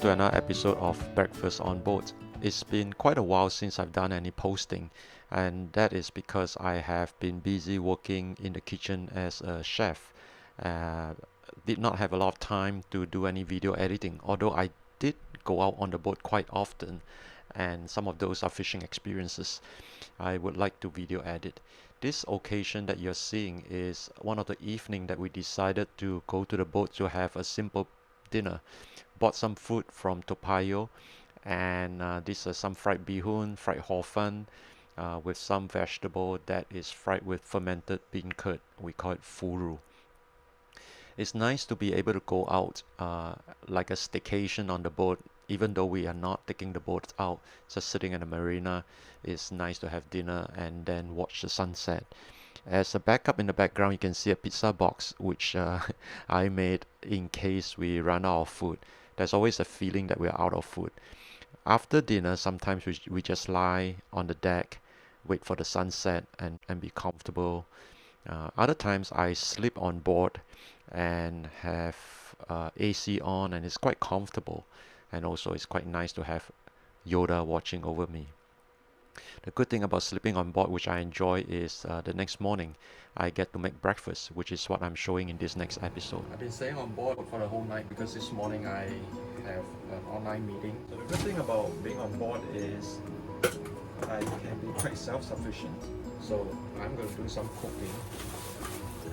to another episode of Breakfast on Board. It's been quite a while since I've done any posting, and that is because I have been busy working in the kitchen as a chef. Uh, did not have a lot of time to do any video editing, although I did go out on the boat quite often, and some of those are fishing experiences I would like to video edit. This occasion that you're seeing is one of the evening that we decided to go to the boat to have a simple dinner. Bought some food from Toa Payoh, and this is some fried bee hoon, fried hor fun, with some vegetable that is fried with fermented bean curd. We call it furu. It's nice to be able to go out like a staycation on the boat, even though we are not taking the boat out, just sitting in the marina. It's nice to have dinner and then watch the sunset. As a backup in the background, you can see a pizza box, which I made in case we run out of food. There's always a feeling that we're out of food. After dinner, sometimes we just lie on the deck, wait for the sunset, and be comfortable. Other times, I sleep on board and have AC on, and it's quite comfortable. And also, it's quite nice to have Yoda watching over me. The good thing about sleeping on board, which I enjoy, is the next morning I get to make breakfast, which is what I'm showing in this next episode. I've been staying on board for the whole night because this morning I have an online meeting. So the good thing about being on board is I can be quite self-sufficient. So I'm going to do some cooking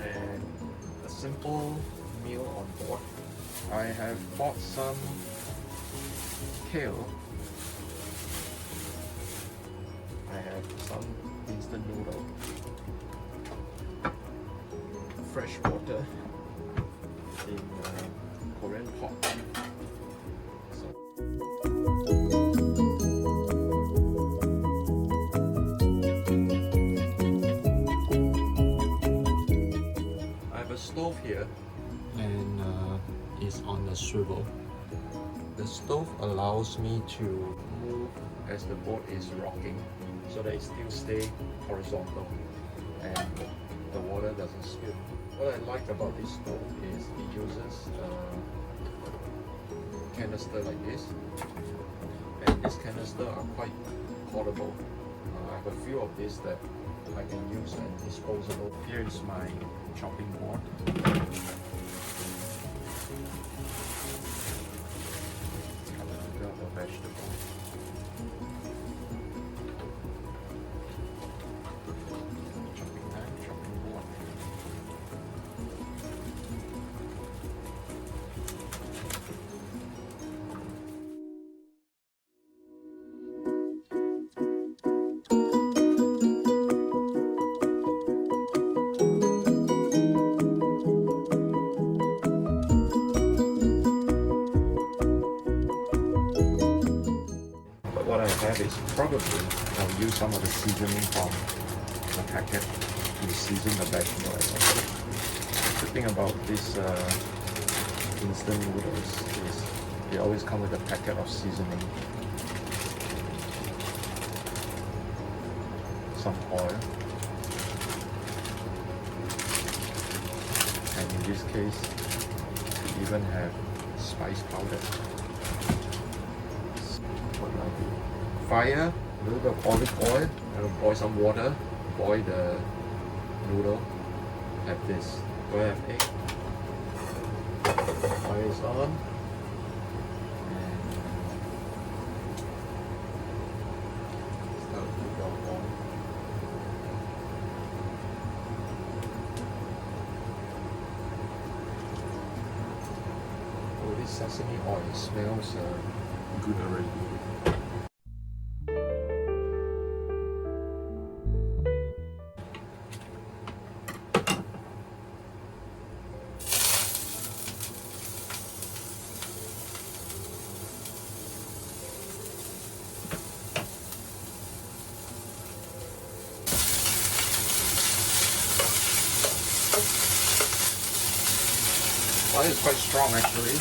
and a simple meal on board. I have bought some kale. I have some instant noodle, fresh water in Korean pot. I have a stove here, and it's on a swivel. The stove allows me to move as the boat is rocking, so that it still stays horizontal and the water doesn't spill. What I like about this stove is it uses a canister like this, and this canister are quite portable. I have a few of these that I can use as disposable. Here is my chopping board. Got the vegetable. What I have is probably I'll use some of the seasoning from the packet to season the vegetable as well. The thing about this instant noodles is they always come with a packet of seasoning, some oil, and in this case we even have spice powder. Fire, a little bit of olive oil, and boil some water, boil the noodle. Have this. Do I have egg? Fire is on. And start to drop on. Oh, this sesame oil smells good already. Fire is quite strong actually.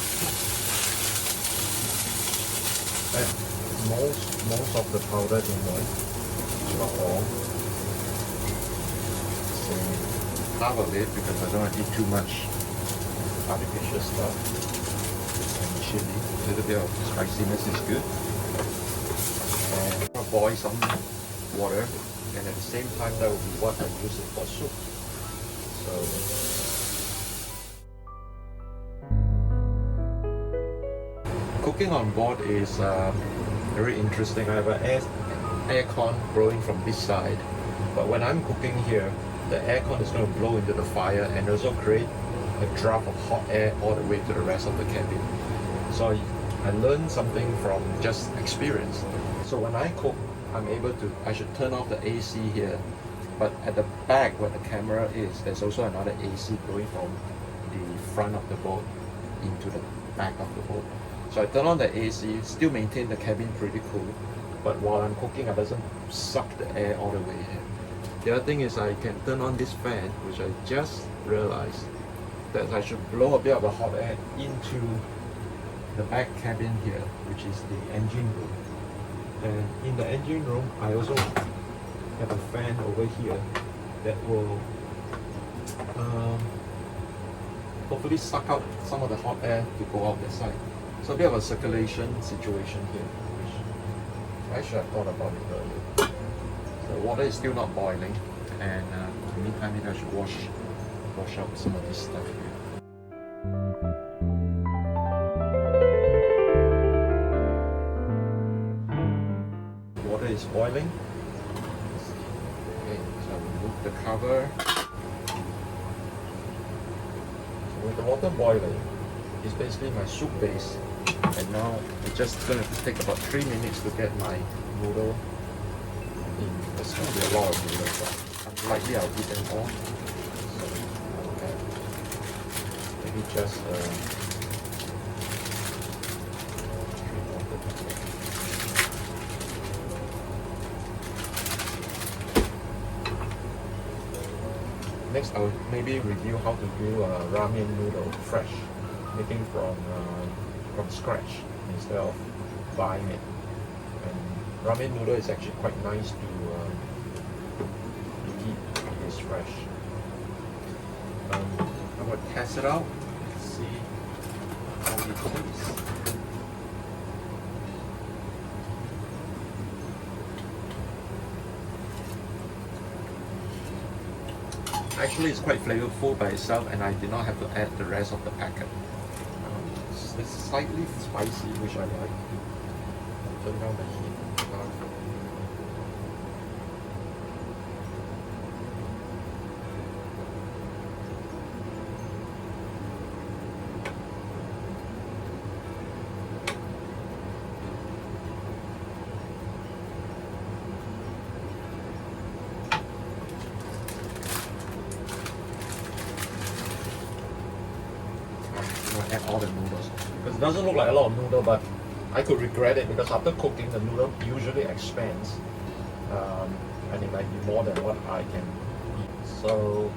Most of the powder in there, not all. So half of it because I don't want to eat too much artificial stuff. And chili. A little bit of spiciness is good. And I'll boil some water, and at the same time that will be what I use it for soup. So cooking on board is very interesting. I have an aircon blowing from this side, but when I'm cooking here, the aircon is going to blow into the fire and also create a draft of hot air all the way to the rest of the cabin. So I learned something from just experience. So when I cook, I should turn off the AC here, but at the back where the camera is, there's also another AC blowing from the front of the boat into the back of the boat. So I turn on the AC, still maintain the cabin pretty cool, but while I'm cooking, it doesn't suck the air all the way here. The other thing is I can turn on this fan, which I just realized that I should blow a bit of the hot air into the back cabin here, which is the engine room. And in the engine room, I also have a fan over here that will hopefully suck out some of the hot air to go out that side. So a bit of a circulation situation here, which I should have thought about it earlier. The water is still not boiling, and in the meantime, maybe I should wash out some of this stuff here. Water is boiling. Okay, so remove the cover. So with the water boiling, it's basically my soup base, and now it's just going to take about 3 minutes to get my noodle in. There's going to be a lot of noodles, but unlikely I'll eat them all. So, okay. Maybe just next, I'll maybe review how to do ramen noodle fresh, making from scratch instead of buying it. And ramen noodle is actually quite nice to eat. It is fresh. I will test it out and see how it tastes. Actually, it's quite flavorful by itself, and I did not have to add the rest of the packet. It's slightly spicy, which I like. Turn down the heat. Add all the noodles, because it doesn't look like a lot of noodle, but I could regret it, because after cooking, the noodle usually expands, and it might be more than what I can eat. So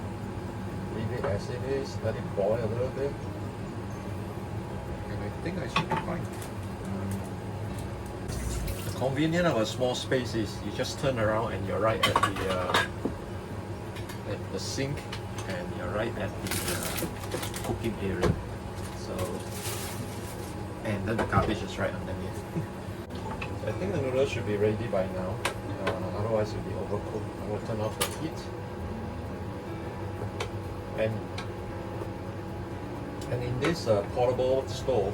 leave it as it is, let it boil a little bit, and I think I should be fine. The convenience of a small space is you just turn around and you're right at the sink, and you're right at the cooking area. So, and then the garbage is right underneath. So I think the noodles should be ready by now. Otherwise it will be overcooked. I will turn off the heat. And in this portable stove,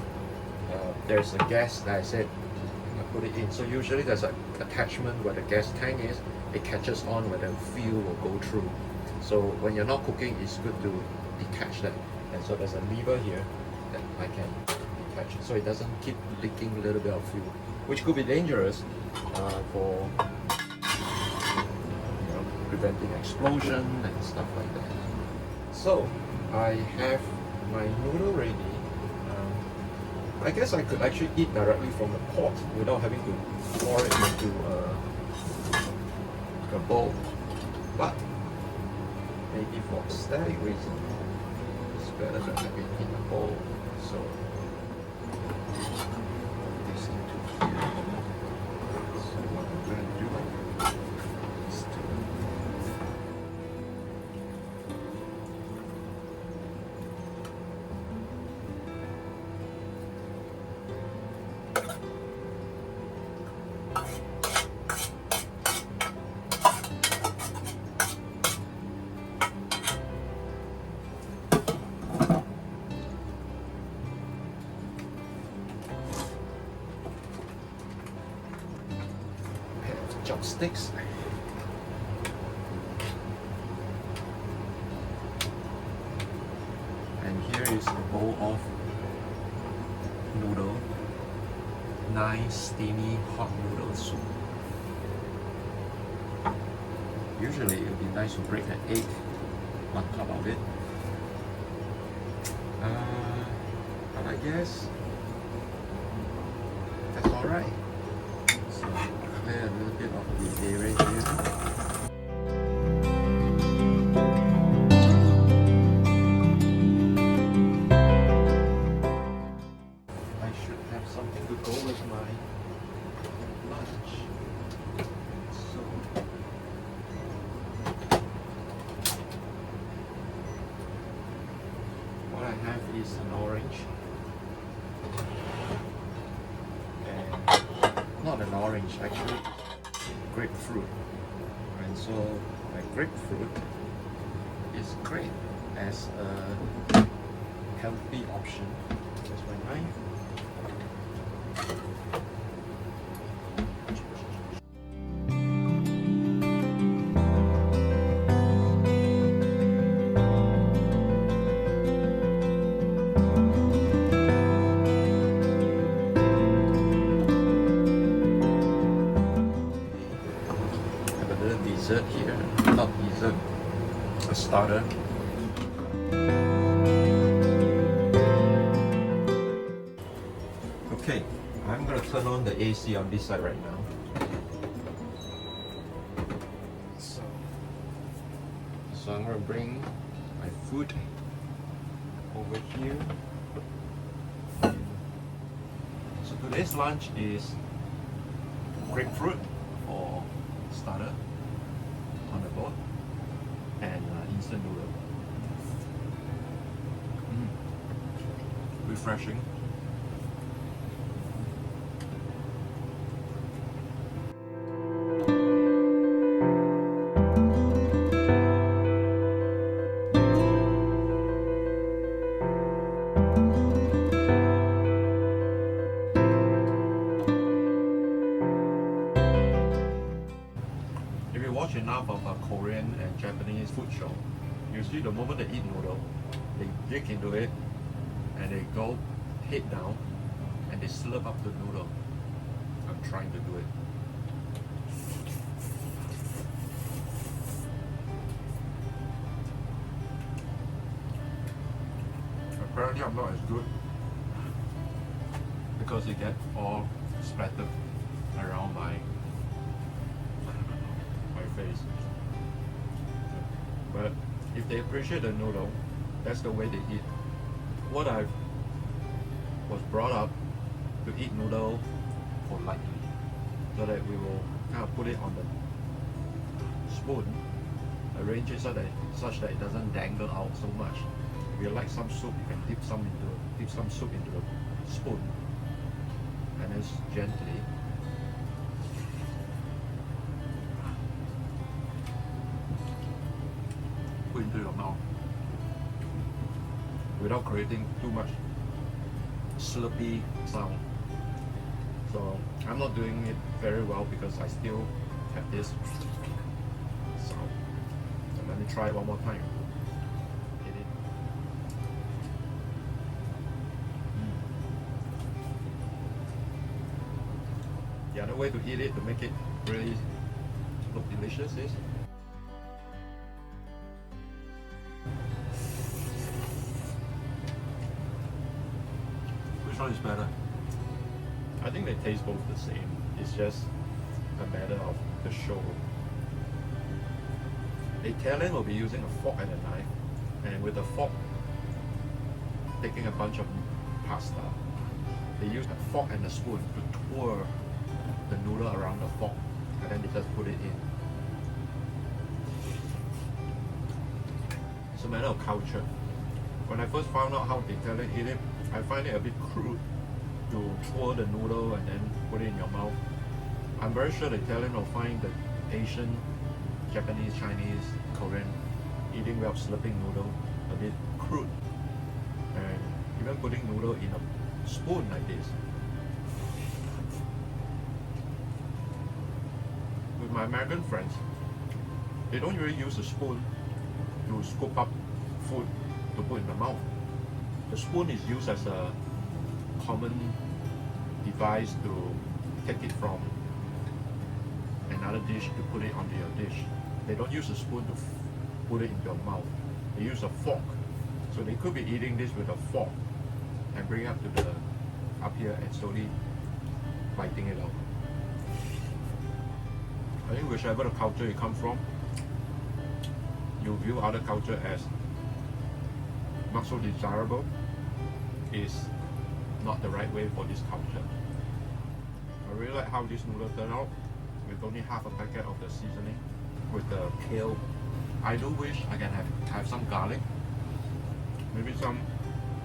there's a gas that I said I put it in. So usually there's an attachment where the gas tank is. It catches on where the fuel will go through. So when you're not cooking, it's good to detach that. And so there's a lever here that I can detach it, so it doesn't keep leaking a little bit of fuel, which could be dangerous for preventing explosion and stuff like that. So I have my noodle ready. I guess I could actually eat directly from the pot without having to pour it into a bowl, but maybe for aesthetic reason, it's better to have it in a bowl. So this into here. So what I'm going to do is to sticks. And here is a bowl of noodle. Nice steamy hot noodle soup. Usually it would be nice to break an egg on top of it. But I guess that's alright. So clear a little bit of the area here. I should have something to go with my lunch. So what I have is an orange. Not an orange, actually, grapefruit. And so my grapefruit is great as a healthy option. Here's my knife. Dessert here, not dessert, a starter. Okay, I'm gonna turn on the AC on this side right now. So I'm gonna bring my food over here. So today's lunch is grapefruit for starter on the boat and instant noodle. Refreshing. If you watch enough of a Korean and Japanese food show, you see the moment they eat noodle, they dig into it and they go head down and they slurp up the noodle. I'm trying to do it. Apparently I'm not as good because it gets all splattered around my face. But if they appreciate the noodle, that's the way they eat. What I was brought up to eat noodle politely, so that we will kind of put it on the spoon, arrange it so that such that it doesn't dangle out so much. If you like some soup, you can dip some soup into the spoon, and then gently put into your mouth without creating too much slurpy sound. So I'm not doing it very well because I still have this sound. So let me try it one more time. Hit it. The other way to eat it to make it really look delicious is which one is better? I think they taste both the same. It's just a matter of the show. The Italian will be using a fork and a knife, and with a fork taking a bunch of pasta. They use a fork and a spoon to twirl the noodle around the fork, and then they just put it in. It's a matter of culture. When I first found out how the Italian eat it, I find it a bit crude to twirl the noodle and then put it in your mouth. I'm very sure the Italian will find the Asian, Japanese, Chinese, Korean eating way of slurping noodle a bit crude. And even putting noodle in a spoon like this. my American friends, they don't really use a spoon to scoop up food to put in the mouth. The spoon is used as a common device to take it from another dish to put it onto your dish. They don't use a spoon to put it in your mouth. They use a fork. So they could be eating this with a fork and bring it up here and slowly biting it out. I think whichever the culture you come from, you view other culture as not so desirable, is not the right way for this culture. I really like how this noodle turned out with only half a packet of the seasoning with the kale. I do wish I can have some garlic, maybe some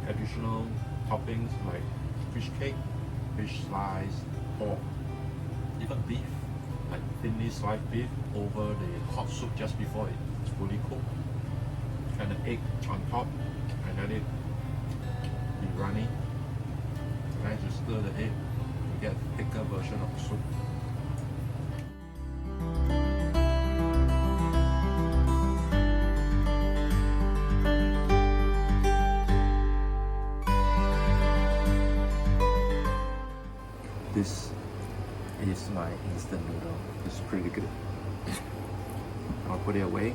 additional toppings like fish cake, fish slice, pork, even beef, like thinly sliced beef over the hot soup just before it's fully cooked, and an egg on top, and let it be runny. And as you stir the egg, you get a thicker version of the soup. This is my instant noodle. It's pretty good. I'll put it away.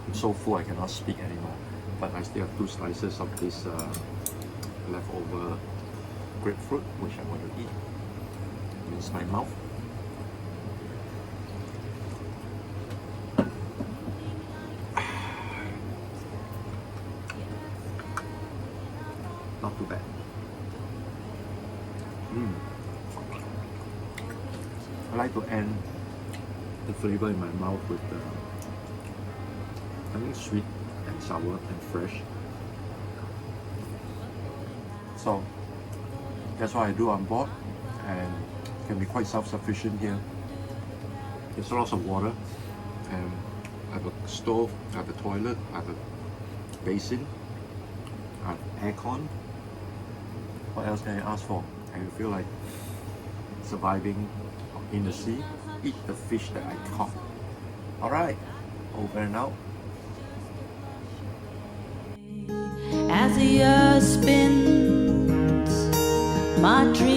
I'm so full I cannot speak anymore, but I still have 2 slices of this leftover grapefruit which I'm going to eat. Rinse my mouth. Not too bad. I like to end the flavor in my mouth with something sweet and sour and fresh. So that's what I do on board, and can be quite self-sufficient here. There's lots of water, and I have a stove, I have a toilet, I have a basin, I have aircon. What else can I ask for? I feel like surviving in the sea. Eat the fish that I caught. Alright, over and out. As the earth spins, my dream